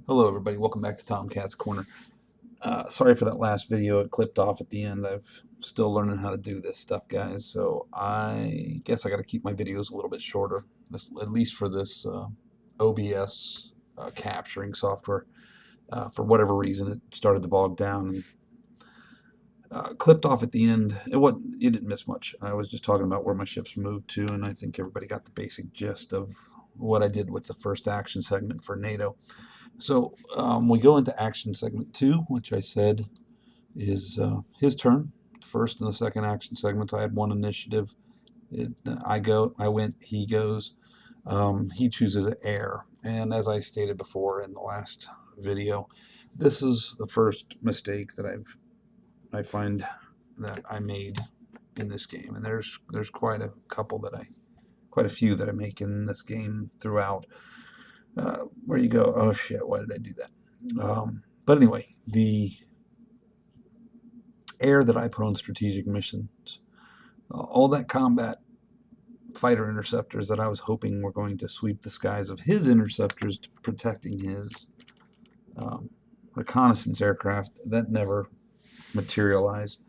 Hello everybody, welcome back to Tomcat's Corner. Sorry for that last video, it clipped off at the end. I'm still learning how to do this stuff, guys, so I guess I got to keep my videos a little bit shorter, at least for this OBS capturing software. For whatever reason, it started to bog down and clipped off at the end. You didn't miss much. I was just talking about where my ships moved to, and I think everybody got the basic gist of what I did with the first action segment for NATO. So we go into action segment 2, which I said is his turn. First and the second action segments, I had one initiative. I went, he goes. He chooses air. And as I stated before in the last video, this is the first mistake that I find that I made in this game. And there's quite a few that I make in this game throughout. Where you go, oh shit, why did I do that? But anyway, the air that I put on strategic missions, all that combat fighter interceptors that I was hoping were going to sweep the skies of his interceptors, protecting his reconnaissance aircraft, that never materialized.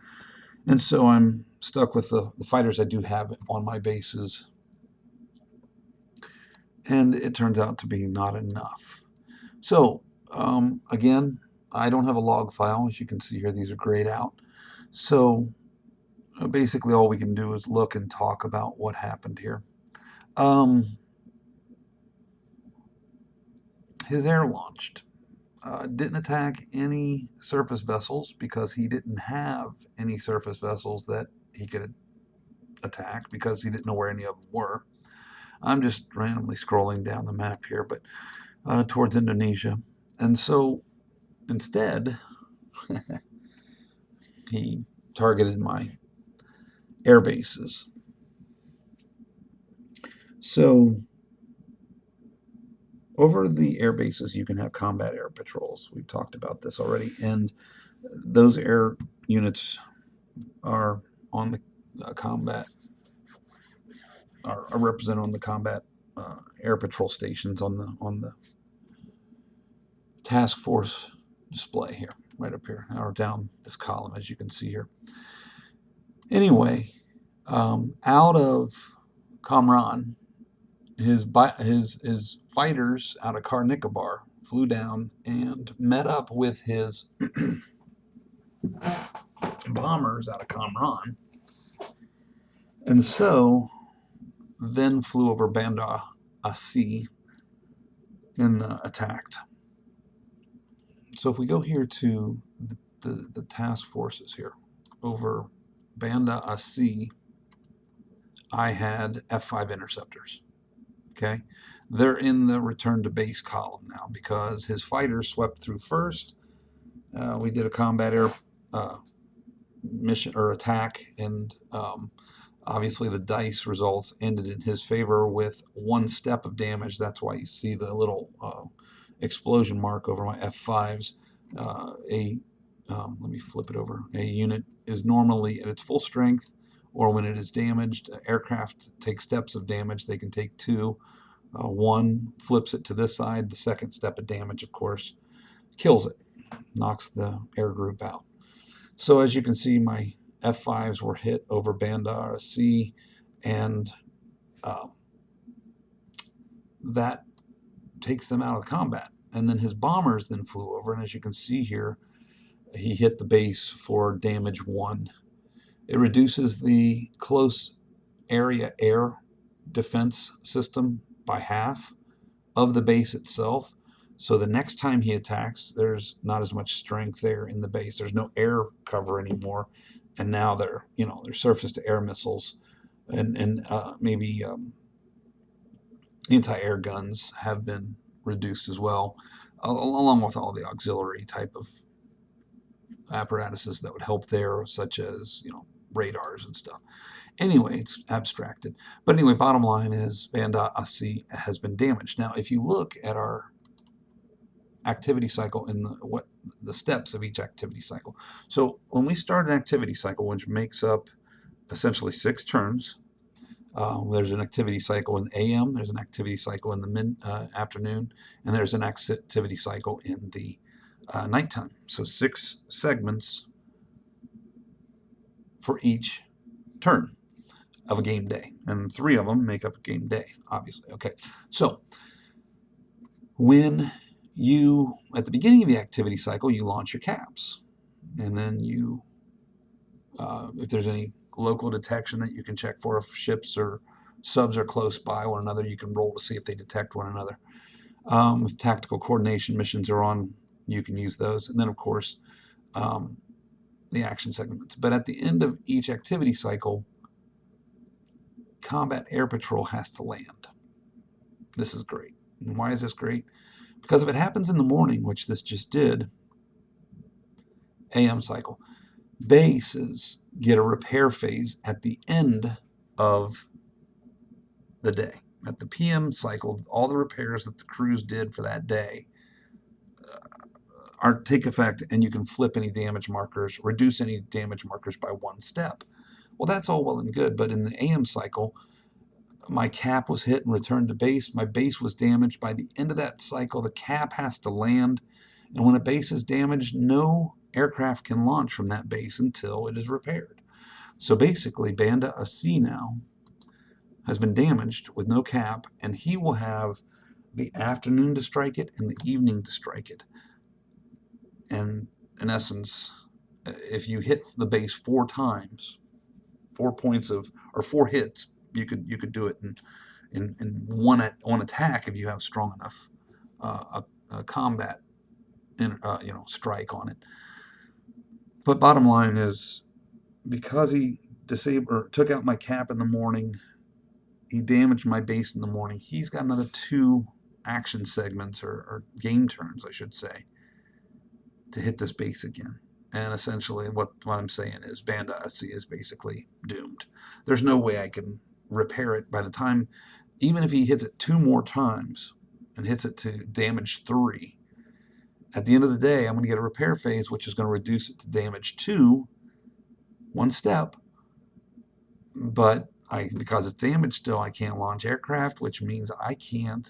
And so I'm stuck with the fighters I do have on my bases. And it turns out to be not enough. So, again, I don't have a log file. As you can see here, these are grayed out. So, basically all we can do is look and talk about what happened here. His air launched. Didn't attack any surface vessels because he didn't have any surface vessels that he could attack because he didn't know where any of them were. I'm just randomly scrolling down the map here, but towards Indonesia. And so instead, he targeted my air bases. So over the air bases, you can have combat air patrols. We've talked about this already. And those air units are on the combat, are represented on the combat air patrol stations on the task force display here, right up here, or down this column, as you can see here. Anyway, out of Kamran, his fighters out of Car Nicobar flew down and met up with his bombers out of Kamran, and so then flew over Banda Aceh and attacked. So if we go here to the task forces here, over Banda Aceh, I had F5 interceptors. Okay, they're in the return to base column now because his fighters swept through first. We did a combat air mission or attack, and obviously the dice results ended in his favor with 1 step of damage. That's why you see the little explosion mark over my F5s. Let me flip it over. A unit is normally at its full strength, or when it is damaged, aircraft take steps of damage. They can take 2. 1 flips it to this side. The second step of damage, of course, kills it, knocks the air group out. So as you can see, my F5s were hit over Bandar Abbas, and that takes them out of the combat. And then his bombers then flew over, and as you can see here, he hit the base for damage 1. It reduces the close area air defense system by half of the base itself. So the next time he attacks, there's not as much strength there in the base. There's no air cover anymore, and now they're surface-to-air missiles, and maybe anti-air guns have been reduced as well, along with all the auxiliary type of apparatuses that would help there, such as radars and stuff. Anyway, it's abstracted. But anyway, bottom line is Banda Aceh has been damaged. Now, if you look at our activity cycle in the steps of each activity cycle. So when we start an activity cycle, which makes up essentially 6 turns, There's an activity cycle in the AM, there's an activity cycle in the afternoon, and there's an activity cycle in the nighttime. So 6 segments for each turn of a game day, and 3 of them make up a game day, obviously. Okay, so when you, at the beginning of the activity cycle, you launch your caps, and then you, if there's any local detection that you can check for, if ships or subs are close by one another, you can roll to see if they detect one another. If tactical coordination missions are on, you can use those. And then, of course, the action segments. But at the end of each activity cycle, combat air patrol has to land. This is great. And why is this great? Because if it happens in the morning, which this just did, AM cycle, bases get a repair phase at the end of the day. At the PM cycle, all the repairs that the crews did for that day take effect, and you can flip any damage markers, reduce any damage markers by 1 step. Well, that's all well and good, but in the AM cycle, my cap was hit and returned to base. My base was damaged. By the end of that cycle, the cap has to land, and when a base is damaged, no aircraft can launch from that base until it is repaired. So basically, Banda Aceh now has been damaged with no cap, and he will have the afternoon to strike it and the evening to strike it. And in essence, if you hit the base 4 times, 4 points of, or 4 hits, you could do it in one attack if you have strong enough a combat strike on it. But bottom line is, because he disabled or took out my cap in the morning, he damaged my base in the morning, he's got another 2 action segments, or game turns, I should say, to hit this base again. And essentially what I'm saying is Banda Aceh is basically doomed. There's no way I can repair it by the time, even if he hits it 2 more times and hits it to damage 3, at the end of the day, I'm going to get a repair phase, which is going to reduce it to damage 2, 1 step. But because it's damaged still, I can't launch aircraft, which means I can't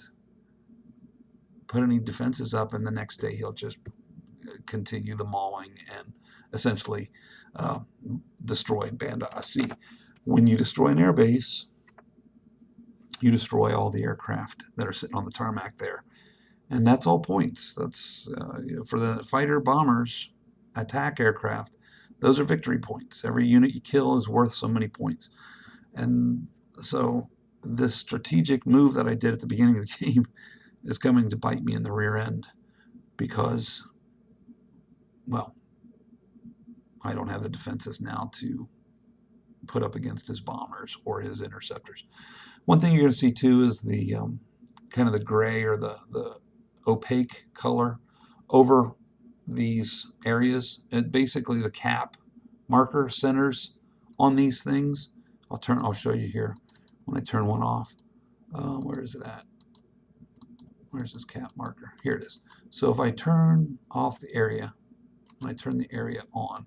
put any defenses up, and the next day he'll just continue the mauling and essentially destroy Banda Aceh. When you destroy an airbase, you destroy all the aircraft that are sitting on the tarmac there. And that's all points. That's for the fighter bombers, attack aircraft, those are victory points. Every unit you kill is worth so many points. And so this strategic move that I did at the beginning of the game is coming to bite me in the rear end, because, well, I don't have the defenses now to put up against his bombers or his interceptors. One thing you're going to see too is the kind of the gray, or the opaque color over these areas. And basically the cap marker centers on these things. I'll show you here when I turn one off. Where is it at? Where's this cap marker? Here it is. So if I turn off the area, when I turn the area on,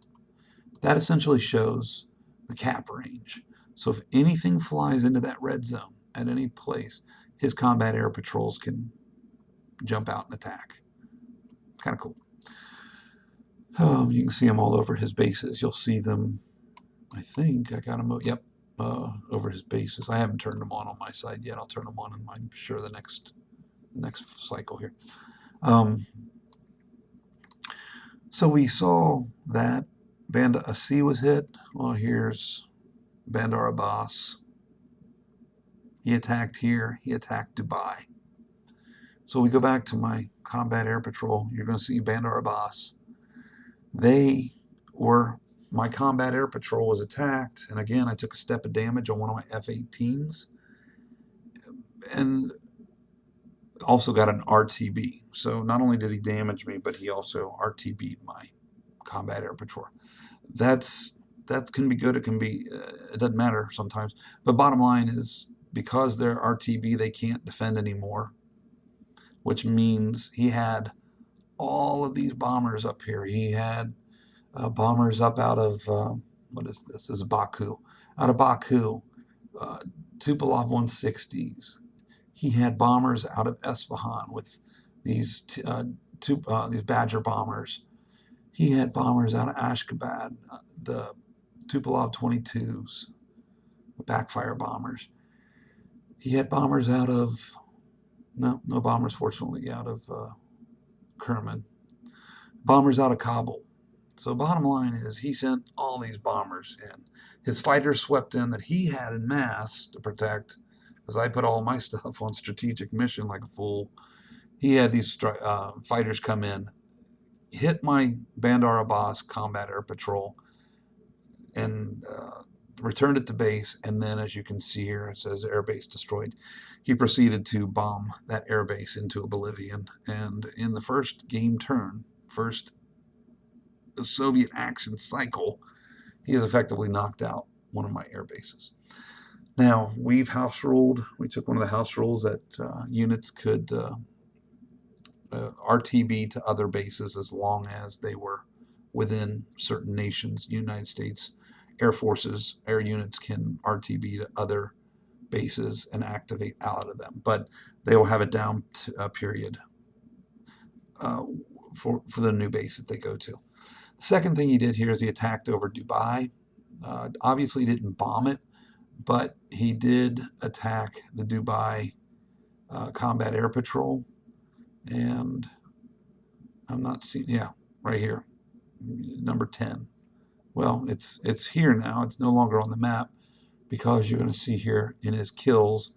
that essentially shows the cap range. So if anything flies into that red zone at any place, his combat air patrols can jump out and attack. Kind of cool. You can see them all over his bases. You'll see them, I think I got them, yep, over his bases. I haven't turned them on my side yet. I'll turn them on, and I'm sure the next cycle here. So we saw that Banda Aceh was hit. Well, here's Bandar Abbas. He attacked here. He attacked Dubai. So we go back to my combat air patrol. You're going to see Bandar Abbas. My combat air patrol was attacked, and again, I took a step of damage on one of my F18s, and also got an RTB. So not only did he damage me, but he also RTB'd my combat air patrol. That can be good. It can be, it doesn't matter sometimes. But bottom line is, because they're RTB, they can't defend anymore, which means he had all of these bombers up here. He had bombers up out of, what is this? This is Baku. Out of Baku Tupolev 160s. He had bombers out of Esfahan with these Badger bombers. He had bombers out of Ashgabat, the Tupolev 22s, the backfire bombers. He had bombers out of, no bombers fortunately, out of Kerman. Bombers out of Kabul. So bottom line is he sent all these bombers in. His fighters swept in that he had in mass to protect, because I put all my stuff on strategic mission like a fool. He had these fighters come in, hit my Bandar Abbas combat air patrol, and returned it to base. And then, as you can see here, it says airbase destroyed. He proceeded to bomb that airbase into oblivion. And in the first game turn, the Soviet action cycle, he has effectively knocked out one of my air bases. Now, we've house ruled. We took one of the house rules that units could RTB to other bases as long as they were within certain nations. United States Air Forces, air units can RTB to other bases and activate out of them, but they will have a down period for the new base that they go to. The second thing he did here is he attacked over Dubai. Obviously didn't bomb it, but he did attack the Dubai combat air patrol. And I'm not seeing, yeah, right here, number 10. Well, it's here now. It's no longer on the map, because you're going to see here in his kills,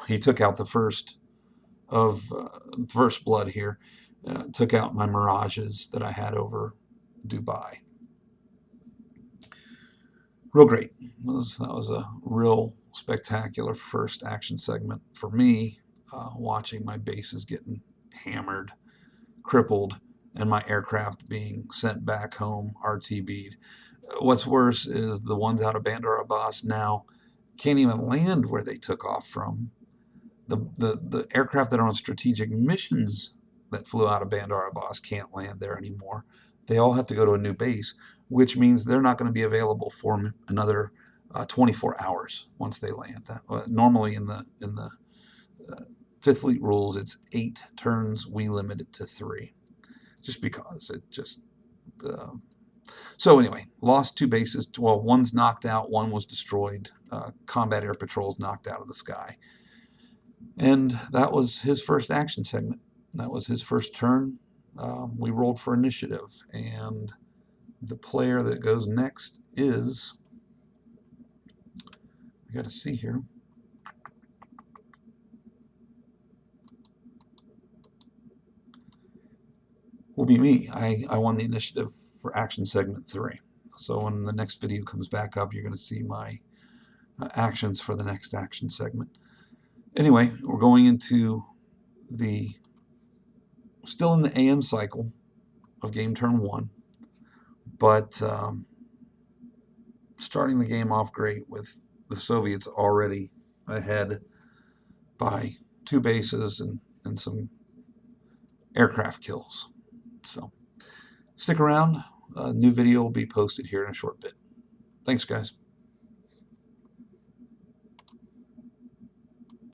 he took out the first blood here. Took out my Mirages that I had over Dubai. Real great. That was a real spectacular first action segment for me, watching my bases getting hammered, crippled, and my aircraft being sent back home, RTB'd. What's worse is the ones out of Bandar Abbas now can't even land where they took off from. The aircraft that are on strategic missions that flew out of Bandar Abbas can't land there anymore. They all have to go to a new base, which means they're not going to be available for another 24 hours once they land. Normally in the Fifth Fleet rules, it's 8 turns. We limit it to 3, just because it just. So anyway, lost 2 bases. Well, one's knocked out, one was destroyed. Combat air patrols knocked out of the sky. And that was his first action segment. That was his first turn. We rolled for initiative, and the player that goes next is, I got to see here. Will be me. I won the initiative for action segment 3. So when the next video comes back up, you're going to see my actions for the next action segment. Anyway, we're going into still in the AM cycle of game turn 1, but starting the game off great with the Soviets already ahead by 2 bases and some aircraft kills. So stick around. A new video will be posted here in a short bit. Thanks, guys.